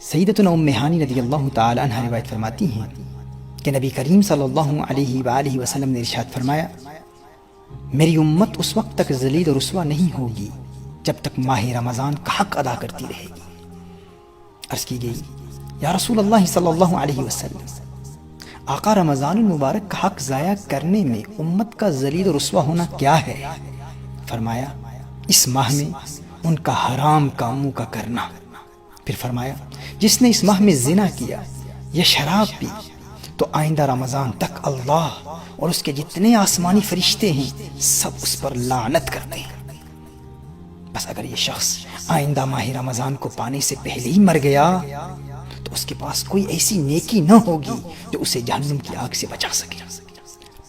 سیدتنا ام ہانی رضی اللہ تعالی عنہ روایت فرماتی ہیں کہ نبی کریم صلی اللہ علیہ وآلہ وسلم نے ارشاد فرمایا، میری امت اس وقت تک ذلیل و رسوا نہیں ہوگی جب تک ماہ رمضان کا حق ادا کرتی رہے گی۔ عرض کی گئی، یا رسول اللہ صلی اللہ علیہ وسلم، آقا رمضان المبارک کا حق ضائع کرنے میں امت کا ذلیل و رسوا ہونا کیا ہے؟ فرمایا، اس ماہ میں ان کا حرام کاموں کا کرنا۔ پھر فرمایا، جس نے اس ماہ میں زنا کیا یا شراب پی تو آئندہ رمضان تک اللہ اور اس کے جتنے آسمانی فرشتے ہیں سب اس پر لعنت کرتے ہیں۔ بس اگر یہ شخص آئندہ ماہ رمضان کو پانے سے پہلے ہی مر گیا تو اس کے پاس کوئی ایسی نیکی نہ ہوگی جو اسے جہنم کی آگ سے بچا سکے۔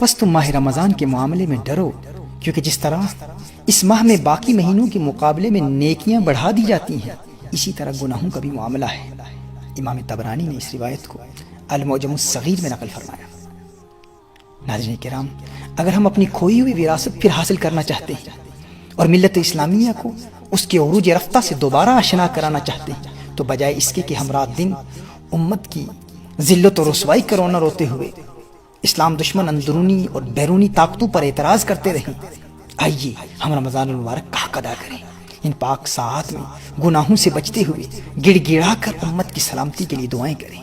بس تم ماہ رمضان کے معاملے میں ڈرو، کیونکہ جس طرح اس ماہ میں باقی مہینوں کے مقابلے میں نیکیاں بڑھا دی جاتی ہیں، اسی طرح گناہوں کا بھی معاملہ ہے۔ امام طبرانی نے اس روایت کو المعجم الصغیر میں نقل فرمایا۔ ناظرین کرام، اگر ہم اپنی کھوئی ہوئی وراثت پھر حاصل کرنا چاہتے ہیں اور ملت اسلامیہ کو اس کے عروج رفتہ سے دوبارہ آشنا کرانا چاہتے ہیں تو بجائے اس کے کہ ہم رات دن امت کی ذلت و رسوائی کا رونا روتے ہوئے اسلام دشمن اندرونی اور بیرونی طاقتوں پر اعتراض کرتے رہیں، آئیے ہم رمضان المبارک کا حق ادا کریں، ان پاک ساعات میں گناہوں سے بچتے ہوئے گڑ گڑا کر امت کی سلامتی کے لیے دعائیں کریں۔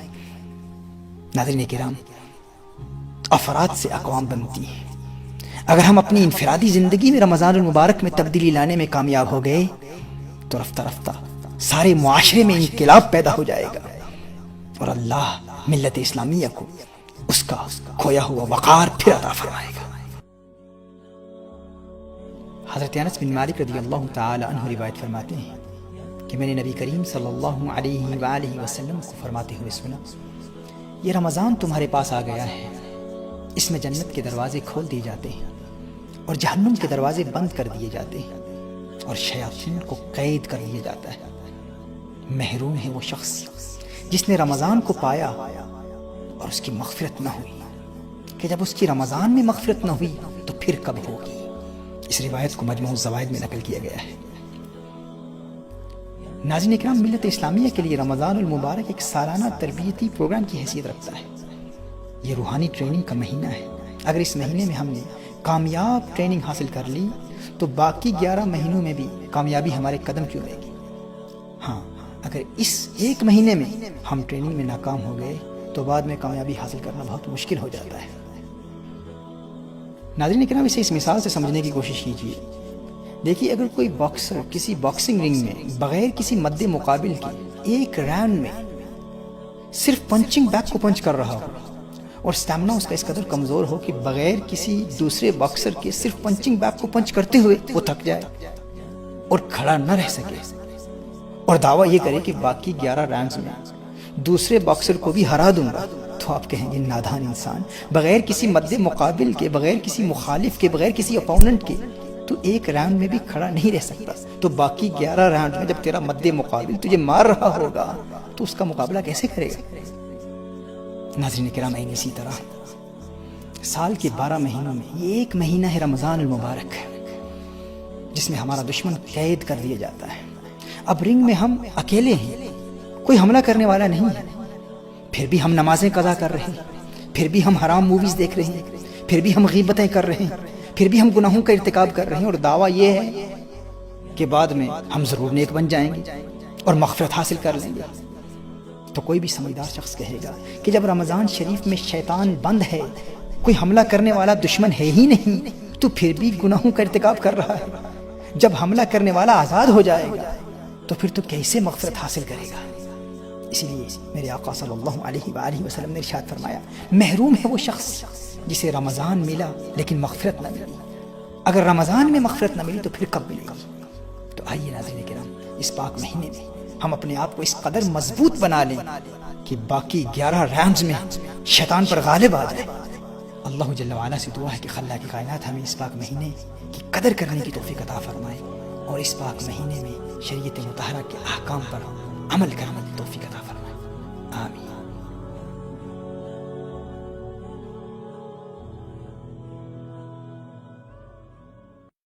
ناظرین کرام، افراد سے اقوام بنتی ہیں۔ اگر ہم اپنی انفرادی زندگی میں رمضان المبارک میں تبدیلی لانے میں کامیاب ہو گئے تو رفتہ رفتہ سارے معاشرے میں انقلاب پیدا ہو جائے گا اور اللہ ملت اسلامیہ کو اس کا کھویا ہوا وقار پھر عطا فرمائے گا۔ حضرت انس بن مالک رضی اللہ تعالی عنہ روایت فرماتے ہیں کہ میں نے نبی کریم صلی اللہ علیہ وآلہ وسلم کو فرماتے ہوئے سنا، یہ رمضان تمہارے پاس آ گیا ہے، اس میں جنت کے دروازے کھول دیے جاتے ہیں اور جہنم کے دروازے بند کر دیے جاتے ہیں اور شیاطین کو قید کر دیا جاتا ہے۔ محروم ہے وہ شخص جس نے رمضان کو پایا اور اس کی مغفرت نہ ہوئی، کہ جب اس کی رمضان میں مغفرت نہ ہوئی تو پھر کب ہوگی؟ اس روایت کو مجموع الزوائد میں نقل کیا گیا ہے۔ ناظرین کرام، ملت اسلامیہ کے لیے رمضان المبارک ایک سالانہ تربیتی پروگرام کی حیثیت رکھتا ہے۔ یہ روحانی ٹریننگ کا مہینہ ہے۔ اگر اس مہینے میں ہم نے کامیاب ٹریننگ حاصل کر لی تو باقی 11 مہینوں میں بھی کامیابی ہمارے قدم چومے گی۔ ہاں، اگر اس ایک مہینے میں ہم ٹریننگ میں ناکام ہو گئے تو بعد میں کامیابی حاصل کرنا بہت مشکل ہو جاتا ہے۔ ناظرین کرام، اسے اس مثال سے سمجھنے کی کوشش کیجیے۔ دیکھیے، اگر کوئی باکسر کسی باکسنگ رنگ میں بغیر کسی مد مقابل کے ایک راؤنڈ میں صرف پنچنگ بیگ کو پنچ کر رہا ہو اور اسٹیمنا اس کا اس قدر کمزور ہو کہ بغیر کسی دوسرے باکسر کے صرف پنچنگ بیگ کو پنچ کرتے ہوئے وہ تھک جائے اور کھڑا نہ رہ سکے اور دعویٰ یہ کرے کہ باقی 11 راؤنڈز میں دوسرے باکسر کو بھی ہرا دوں گا، تو آپ کہیں گے نادان انسان، بغیر کسی مد مقابل کے، بغیر کسی مخالف کے، بغیر کسی اپوننٹ کے تو ایک راؤنڈ میں بھی کھڑا نہیں رہ سکتا، تو باقی 11 راؤنڈ میں جب تیرا مد مقابل تجھے مار رہا ہوگا تو اس کا مقابلہ کیسے کرے گا؟ ناظرین کرام، اسی طرح سال کے 12 مہینوں میں یہ ایک مہینہ ہے رمضان المبارک، جس میں ہمارا دشمن قید کر دیا جاتا ہے۔ اب رنگ میں ہم اکیلے ہیں، کوئی حملہ کرنے والا نہیں ہے، پھر بھی ہم نمازیں قضا کر رہے ہیں، پھر بھی ہم حرام موویز دیکھ رہے ہیں، پھر بھی ہم غیبتیں کر رہے ہیں، پھر بھی ہم گناہوں کا ارتکاب کر رہے ہیں، اور دعویٰ یہ ہے کہ بعد میں ہم ضرور نیک بن جائیں گے اور مغفرت حاصل کر لیں گے۔ تو کوئی بھی سمجھدار شخص کہے گا کہ جب رمضان شریف میں شیطان بند ہے، کوئی حملہ کرنے والا دشمن ہے ہی نہیں، تو پھر بھی گناہوں کا ارتکاب کر رہا ہے۔ جب حملہ کرنے والا آزاد ہو جائے گا تو پھر تو کیسے مغفرت حاصل کرے گا؟ اسی لیے میرے آقا صلی اللہ علیہ وآلہ وسلم نے ارشاد فرمایا، محروم ہے وہ شخص جسے رمضان ملا لیکن مغفرت نہ ملی۔ اگر رمضان میں مغفرت نہ ملی تو پھر کب ملے گی؟ تو آئیے ناظرین کرام، اس پاک مہینے میں ہم اپنے آپ کو اس قدر مضبوط بنا لیں کہ باقی 11 راؤنڈز میں شیطان پر غالب آ جائے۔ اللہ جل وعلا سے دعا ہے کہ خلاق کائنات ہمیں اس پاک مہینے کی قدر کرنے کی توفیق عطا فرمائے اور اس پاک مہینے میں شریعت مطہرہ کے احکام پر عمل کرنے کی توفیق عطا فرمائے۔ آمین۔